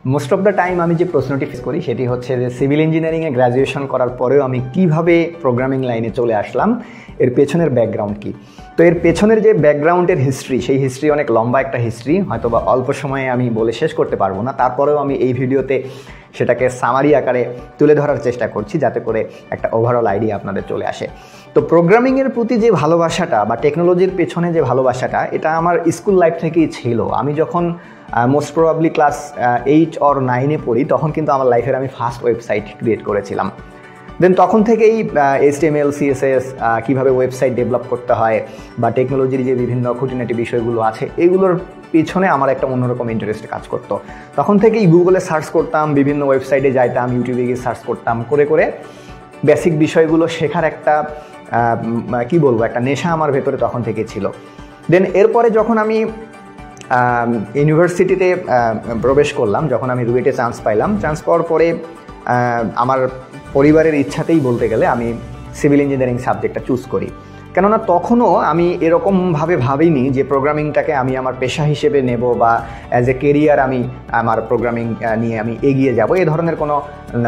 Most of the time আমি যে প্রশ্নটি ফেস করি সেটি হচ্ছে যে সিভিল ইঞ্জিনিয়ারিংয়ে গ্র্যাজুয়েশন করার পরেও আমি কিভাবে প্রোগ্রামিং লাইনে চলে আসলাম, এর পেছনের ব্যাকগ্রাউন্ড কি। তো এর পেছনের যে ব্যাকগ্রাউন্ডের হিস্ট্রি, সেই হিস্ট্রি অনেক লম্বা একটা হিস্ট্রি, হয়তো বা অল্প সময়ে আমি বলে শেষ করতে পারবো না। তারপরেও আমি এই ভিডিওতে সেটাকে সামারি আকারে তুলে ধরার চেষ্টা করছি, যাতে করে একটা ওভারঅল আইডিয়া আপনাদের চলে আসে। তো প্রোগ্রামিংয়ের প্রতি যে ভালোবাসাটা বা টেকনোলজির পেছনে যে ভালোবাসাটা, এটা আমার স্কুল লাইফ থেকেই ছিল। আমি যখন মোস্ট প্রবাবলি ক্লাস 8 or 9-এ পড়ি, তখন কিন্তু আমার লাইফের আমি ফার্স্ট ওয়েবসাইট ক্রিয়েট করেছিলাম। দেন তখন থেকেই HTML, CSS, কীভাবে ওয়েবসাইট ডেভেলপ করতে হয় বা টেকনোলজির যে বিভিন্ন খুঁটিনাটি বিষয়গুলো আছে, এগুলোর পিছনে আমার একটা অন্যরকম ইন্টারেস্ট কাজ করতো। তখন থেকেই গুগলে সার্চ করতাম, বিভিন্ন ওয়েবসাইটে যাইতাম, ইউটিউবে গিয়ে সার্চ করতাম, করে করে বেসিক বিষয়গুলো শেখার একটা একটা নেশা আমার ভেতরে তখন থেকে ছিল। দেন এরপরে যখন আমি ইউনিভার্সিটিতে প্রবেশ করলাম, যখন আমি রুয়েটে চান্স পাইলাম, চান্স পাওয়ার পরে আমার পরিবারের ইচ্ছাতেই বলতে গেলে আমি সিভিল ইঞ্জিনিয়ারিং সাবজেক্টটা চুজ করি। কেননা তখনও আমি এরকমভাবে ভাবিনি যে প্রোগ্রামিংটাকে আমি আমার পেশা হিসেবে নেব বা অ্যাজ এ কেরিয়ার আমি আমার প্রোগ্রামিং নিয়ে আমি এগিয়ে যাব, এই ধরনের কোনো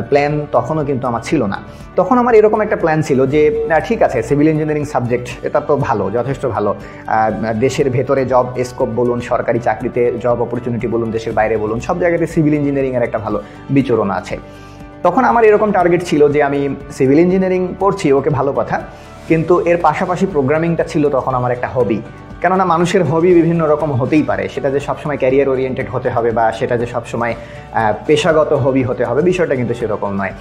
প্ল্যান তখনও কিন্তু আমার ছিল না। তখন আমার এরকম একটা প্ল্যান ছিল যে ঠিক আছে, সিভিল ইঞ্জিনিয়ারিং সাবজেক্ট এটা তো ভালো, যথেষ্ট ভালো, দেশের ভেতরে জব স্কোপ বলুন, সরকারি চাকরিতে জব অপরচুনিটি বলুন, দেশের বাইরে বলুন, সব জায়গাতে সিভিল ইঞ্জিনিয়ারিংয়ের একটা ভালো বিচরণ আছে। তখন আমার এরকম টার্গেট ছিল যে আমি সিভিল ইঞ্জিনিয়ারিং পড়ছি, ওকে, ভালো কথা, কিন্তু এর পাশাপাশি প্রোগ্রামিংটা ছিল তখন আমার একটা হবি। কেননা মানুষের হবি বিভিন্ন রকম হতেই পারে, সেটা যে সবসময় ক্যারিয়ার ওরিয়েন্টেড হতে হবে বা সেটা যে সবসময় পেশাগত হবি হতে হবে, বিষয়টা কিন্তু সেরকম নয়।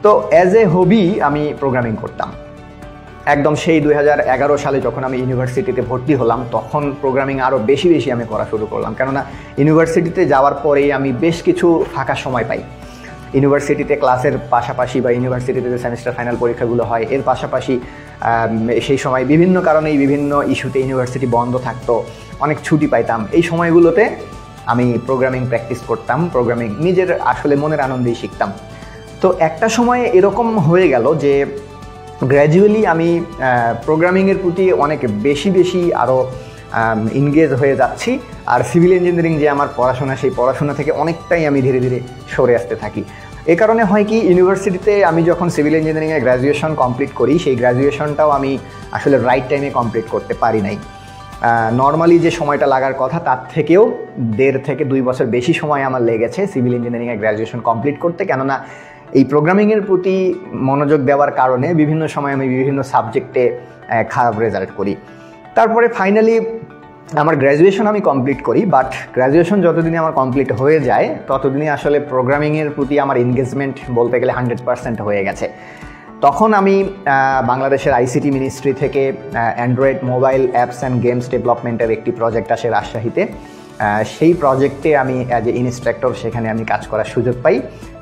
তো অ্যাজ এ হবি আমি প্রোগ্রামিং করতাম। একদম সেই 2011 সালে যখন আমি ইউনিভার্সিটিতে ভর্তি হলাম, তখন প্রোগ্রামিং আরও বেশি আমি করা শুরু করলাম। কেননা ইউনিভার্সিটিতে যাওয়ার পরেই আমি বেশ কিছু ফাঁকা সময় পাই। ইউনিভার্সিটিতে ক্লাসের পাশাপাশি বা ইউনিভার্সিটিতে যে সেমিস্টার ফাইনাল পরীক্ষাগুলো হয়, এর পাশাপাশি সেই সময় বিভিন্ন কারণেই বিভিন্ন ইস্যুতে ইউনিভার্সিটি বন্ধ থাকতো, অনেক ছুটি পাইতাম। এই সময়গুলোতে আমি প্রোগ্রামিং প্র্যাকটিস করতাম, প্রোগ্রামিং নিজের আসলে মনের আনন্দেই শিখতাম। তো একটা সময় এরকম হয়ে গেল যে গ্র্যাজুয়ালি আমি প্রোগ্রামিংয়ের প্রতি অনেক বেশি আরও এনগেজ হয়ে যাচ্ছি, আর সিভিল ইঞ্জিনিয়ারিং যে আমার পড়াশোনা, সেই পড়াশোনা থেকে অনেকটাই আমি ধীরে ধীরে সরে আসতে থাকি। এ কারণে হয় কি, ইউনিভার্সিটিতে আমি যখন সিভিল ইঞ্জিনিয়ারিংয়ে গ্র্যাজুয়েশন কমপ্লিট করি, সেই গ্র্যাজুয়েশনটাও আমি আসলে রাইট টাইমে কমপ্লিট করতে পারি নাই। নর্মালি যে সময়টা লাগার কথা, তার থেকেও 1.5 থেকে 2 বছর বেশি সময় আমার লেগেছে সিভিল ইঞ্জিনিয়ারিংয়ে গ্র্যাজুয়েশন কমপ্লিট করতে। কেননা এই প্রোগ্রামিংয়ের প্রতি মনোযোগ দেওয়ার কারণে বিভিন্ন সময় আমি বিভিন্ন সাবজেক্টে খারাপ রেজাল্ট করি। তারপরে ফাইনালি আমার গ্র্যাজুয়েশন আমি কমপ্লিট করি, বাট গ্র্যাজুয়েশন যতদিনই আমার কমপ্লিট হয়ে যায়, ততদিনই আসলে প্রোগ্রামিংয়ের প্রতি আমার এনগেজমেন্ট বলতে গেলে 100% হয়ে গেছে। তখন আমি বাংলাদেশের ICT মিনিস্ট্রি থেকে Android mobile apps and games ডেভেলপমেন্টের একটি প্রজেক্ট আসে রাজশাহীতে। সেই প্রজেক্টে আমি অ্যাজ এ ইনস্ট্রাক্টর সেখানে আমি কাজ করার সুযোগ পাই,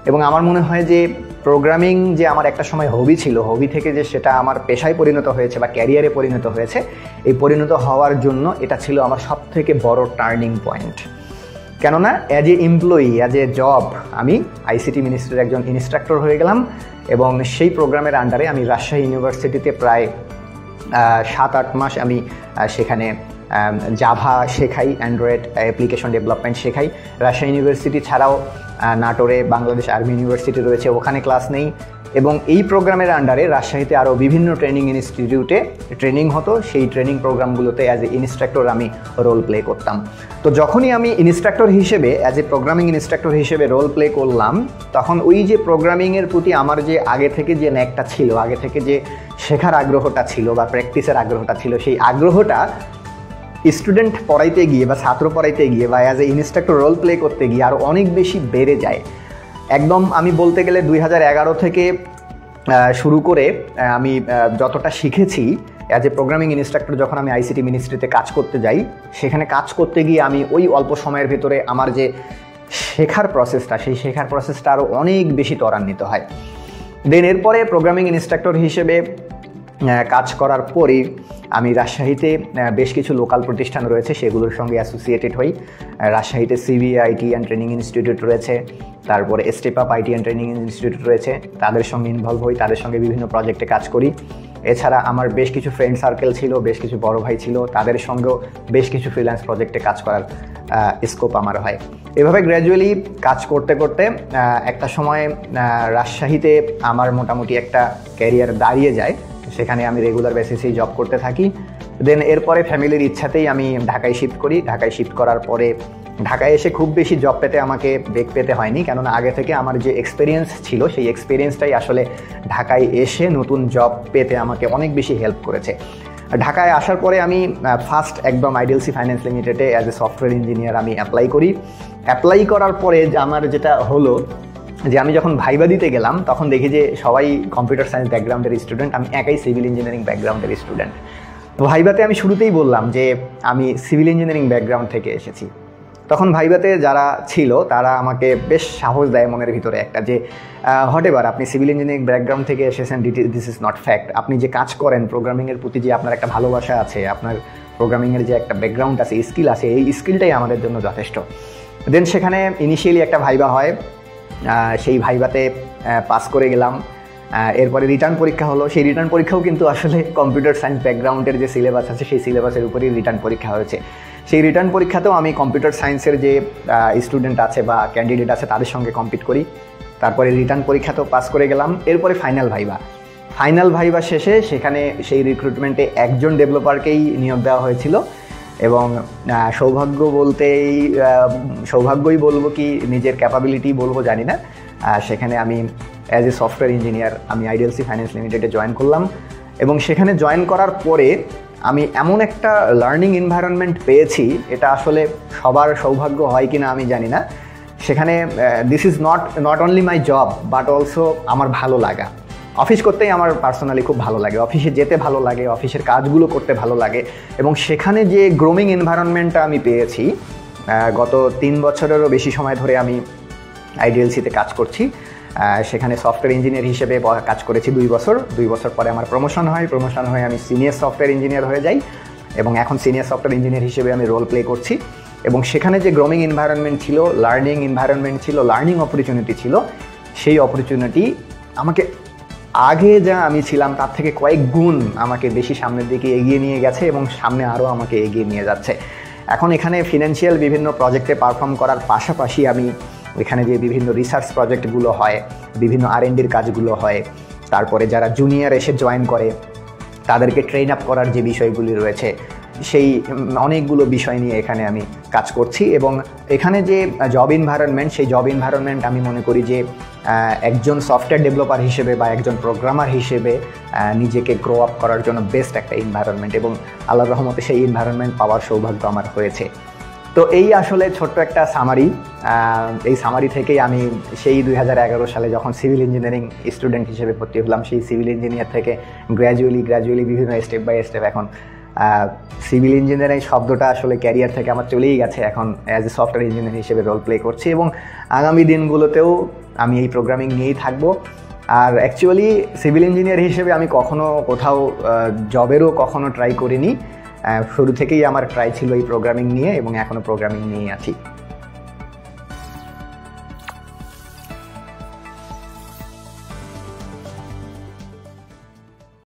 এবং আমার মনে হয় যে প্রোগ্রামিং যে আমার একটা সময় হবি ছিল, হবি থেকে যে সেটা আমার পেশায় পরিণত হয়েছে বা ক্যারিয়ারে পরিণত হয়েছে, এই পরিণত হওয়ার জন্য এটা ছিল আমার সবথেকে বড় টার্নিং পয়েন্ট। কেননা as a employee, as a job, আমি ICT মিনিস্ট্রির একজন ইনস্ট্রাক্টর হয়ে গেলাম, এবং সেই প্রোগ্রামের আন্ডারে আমি রাজশাহী ইউনিভার্সিটিতে প্রায় 7-8 মাস আমি সেখানে জাভা শেখাই, অ্যান্ড্রয়েড অ্যাপ্লিকেশন ডেভেলপমেন্ট শেখাই। রাজশাহী ইউনিভার্সিটি ছাড়াও নাটোরে বাংলাদেশ আর্মি ইউনিভার্সিটি রয়েছে, ওখানে ক্লাস নেই। এবং এই প্রোগ্রামের আন্ডারে রাজশাহীতে আরও বিভিন্ন ট্রেনিং ইনস্টিটিউটে ট্রেনিং হতো, সেই ট্রেনিং প্রোগ্রামগুলোতে অ্যাজ এ ইনস্ট্রাক্টর আমি রোল প্লে করতাম। তো যখনই আমি ইনস্ট্রাক্টর হিসেবে, অ্যাজ এ প্রোগ্রামিং ইনস্ট্রাক্টর হিসেবে রোল প্লে করলাম, তখন ওই যে প্রোগ্রামিংয়ের প্রতি আমার যে আগে থেকে যে ন্যাকটা ছিল, আগে থেকে যে শেখার আগ্রহটা ছিল বা প্র্যাকটিসের আগ্রহটা ছিল, সেই আগ্রহটা স্টুডেন্ট পড়াইতে গিয়ে বা ছাত্র পড়াইতে গিয়ে বা as a instructor role play করতে গিয়ে আরও অনেক বেশি বেড়ে যায়। একদম আমি বলতে গেলে 2011 থেকে শুরু করে আমি যতটা শিখেছি অ্যাজ এ প্রোগ্রামিং ইনস্ট্রাক্টর, যখন আমি ICT মিনিস্ট্রিতে কাজ করতে যাই, সেখানে কাজ করতে গিয়ে আমি ওই অল্প সময়ের ভেতরে আমার যে শেখার প্রসেসটা, সেই শেখার প্রসেসটা আরও অনেক বেশি ত্বরান্বিত হয়। দেন এরপরে প্রোগ্রামিং ইনস্ট্রাক্টর হিসেবে কাজ করার পরই আমি রাজশাহীতে বেশ কিছু লোকাল প্রতিষ্ঠান রয়েছে, সেগুলোর সঙ্গে অ্যাসোসিয়েটেড হই। রাজশাহীতে CBA IT and training institute রয়েছে, তারপরে step up IT and training institute রয়েছে, তাদের সঙ্গে ইনভলভ হই, তাদের সঙ্গে বিভিন্ন প্রজেক্টে কাজ করি। এছাড়া আমার বেশ কিছু ফ্রেন্ড সার্কেল ছিল, বেশ কিছু বড় ভাই ছিল, তাদের সঙ্গেও বেশ কিছু ফ্রিল্যান্স প্রজেক্টে কাজ করার স্কোপ আমার হয়। এভাবে গ্র্যাজুয়ালি কাজ করতে করতে একটা সময় রাজশাহীতে আমার মোটামুটি একটা ক্যারিয়ার দাঁড়িয়ে যায়, সেখানে আমি রেগুলার বেসিসেই জব করতে থাকি। দেন এরপরে ফ্যামিলির ইচ্ছাতেই আমি ঢাকায় শিফট করি। ঢাকায় শিফট করার পরে ঢাকায় এসে খুব বেশি জব পেতে আমাকে বেগ পেতে হয়নি, কেননা আগে থেকে আমার যে এক্সপিরিয়েন্স ছিল সেই এক্সপিরিয়েন্সটাই আসলে ঢাকায় এসে নতুন জব পেতে আমাকে অনেক বেশি হেল্প করেছে। ঢাকায় আসার পরে আমি ফার্স্ট একদম আইডিএলসি ফাইন্যান্স লিমিটেডে অ্যাজ এ সফটওয়্যার ইঞ্জিনিয়ার আমি অ্যাপ্লাই করি। অ্যাপ্লাই করার পরে আমার যেটা হলো যে আমি যখন ভাইবা দিতে গেলাম তখন দেখি যে সবাই কম্পিউটার সায়েন্স ব্যাকগ্রাউন্ডের স্টুডেন্ট, আমি একাই সিভিল ইঞ্জিনিয়ারিং ব্যাকগ্রাউন্ডের স্টুডেন্ট। তো ভাইবাতে আমি শুরুতেই বললাম যে আমি সিভিল ইঞ্জিনিয়ারিং ব্যাকগ্রাউন্ড থেকে এসেছি। তখন ভাইবাতে যারা ছিল তারা আমাকে বেশ সাহস দেয় মনের ভিতরে একটা, যে হটেবার আপনি সিভিল ইঞ্জিনিয়ারিং ব্যাকগ্রাউন্ড থেকে এসেছেন, দিস ইজ নট ফ্যাক্ট। আপনি যে কাজ করেন, প্রোগ্রামিংয়ের প্রতি যে আপনার একটা ভালোবাসা আছে, আপনার প্রোগ্রামিংয়ের যে একটা ব্যাকগ্রাউন্ড আছে, স্কিল আছে, এই স্কিলটাই আমাদের জন্য যথেষ্ট। দেন সেখানে ইনিশিয়ালি একটা ভাইবা হয়, সেই ভাইবাতে পাস করে গেলাম। এরপরে রিটার্ন পরীক্ষা হলো। সেই রিটার্ন পরীক্ষাও কিন্তু আসলে কম্পিউটার সায়েন্স ব্যাকগ্রাউন্ডের যে সিলেবাস আছে সেই সিলেবাসের উপরেই রিটার্ন পরীক্ষা হয়েছে। সেই রিটার্ন পরীক্ষাতেও আমি কম্পিউটার সায়েন্সের যে স্টুডেন্ট আছে বা ক্যান্ডিডেট আছে তাদের সঙ্গে কম্পিট করি। তারপরে রিটার্ন পরীক্ষাতেও পাস করে গেলাম। এরপরে ফাইনাল ভাইবা শেষে সেখানে সেই রিক্রুটমেন্টে একজন ডেভেলপারকেই নিয়োগ দেওয়া হয়েছিল এবং সৌভাগ্যই বলবো কি নিজের ক্যাপাবিলিটি বলবো জানি না, সেখানে আমি অ্যাজ এ সফটওয়্যার ইঞ্জিনিয়ার আমি আইডিএলসি ফাইন্যান্স লিমিটেডে জয়েন করলাম। এবং সেখানে জয়েন করার পরে আমি এমন একটা লার্নিং এনভায়রনমেন্ট পেয়েছি, এটা আসলে সবার সৌভাগ্য হয় কিনা আমি জানি না। সেখানে this is not only my job but also আমার ভালো লাগা। অফিস করতেই আমার পার্সোনালি খুব ভালো লাগে, অফিসে যেতে ভালো লাগে, অফিসের কাজগুলো করতে ভালো লাগে। এবং সেখানে যে গ্রোমিং এনভায়রনমেন্টটা আমি পেয়েছি, গত 3 বছরেরও বেশি সময় ধরে আমি আইডিএলসিতে কাজ করছি। সেখানে সফটওয়্যার ইঞ্জিনিয়ার হিসেবে কাজ করেছি 2 বছর। 2 বছর পরে আমার প্রমোশন হয়ে আমি সিনিয়র সফটওয়্যার ইঞ্জিনিয়ার হয়ে যাই এবং এখন সিনিয়র সফটওয়্যার ইঞ্জিনিয়ার হিসেবে আমি রোল প্লে করছি। এবং সেখানে যে গ্রোমিং এনভায়রনমেন্ট ছিল, লার্নিং এনভায়রনমেন্ট ছিল, লার্নিং অপরচুনিটি ছিল, সেই অপরচুনিটি আমাকে আগে যা আমি ছিলাম তার থেকে কয়েক গুণ আমাকে বেশি সামনের দিকে এগিয়ে নিয়ে গেছে এবং সামনে আরও আমাকে এগিয়ে নিয়ে যাচ্ছে। এখন এখানে ফিনান্সিয়াল বিভিন্ন প্রজেক্টে পারফর্ম করার পাশাপাশি আমি এখানে যে বিভিন্ন রিসার্চ প্রজেক্টগুলো হয়, বিভিন্ন R&Dর কাজগুলো হয়, তারপরে যারা জুনিয়র এসে জয়েন করে তাদেরকে ট্রেন আপ করার যে বিষয়গুলি রয়েছে, সেই অনেকগুলো বিষয় নিয়ে এখানে আমি কাজ করছি। এবং এখানে যে জব এনভায়রনমেন্ট, সেই জব এনভায়রনমেন্ট আমি মনে করি যে একজন সফটওয়্যার ডেভেলপার হিসেবে বা একজন প্রোগ্রামার হিসেবে নিজেকে গ্রো আপ করার জন্য বেস্ট একটা এনভায়রনমেন্ট, এবং আল্লাহর রহমতে সেই এনভায়রনমেন্ট পাওয়ার সৌভাগ্য আমার হয়েছে। তো এই আসলে ছোট্ট একটা সামারি। এই সামারি থেকেই আমি সেই 2011 সালে যখন সিভিল ইঞ্জিনিয়ারিং স্টুডেন্ট হিসেবে ভর্তি হলাম, সেই সিভিল ইঞ্জিনিয়ার থেকে গ্র্যাজুয়ালি বিভিন্ন স্টেপ বাই স্টেপ এখন সিভিল ইঞ্জিনিয়ারিং শব্দটা আসলে ক্যারিয়ার থেকে আমার চলেই গেছে। এখন অ্যাজ এ সফটওয়্যার ইঞ্জিনিয়ার হিসেবে রোল প্লে করছি এবং আগামী দিনগুলোতেও আমি এই প্রোগ্রামিং নিয়েই থাকবো। আর অ্যাকচুয়ালি সিভিল ইঞ্জিনিয়ার হিসেবে আমি কখনো কোথাও জবেরও কখনো ট্রাই করিনি। শুরু থেকেই আমার ট্রাই ছিল এই প্রোগ্রামিং নিয়ে এবং এখনও প্রোগ্রামিং নিয়েই আছি।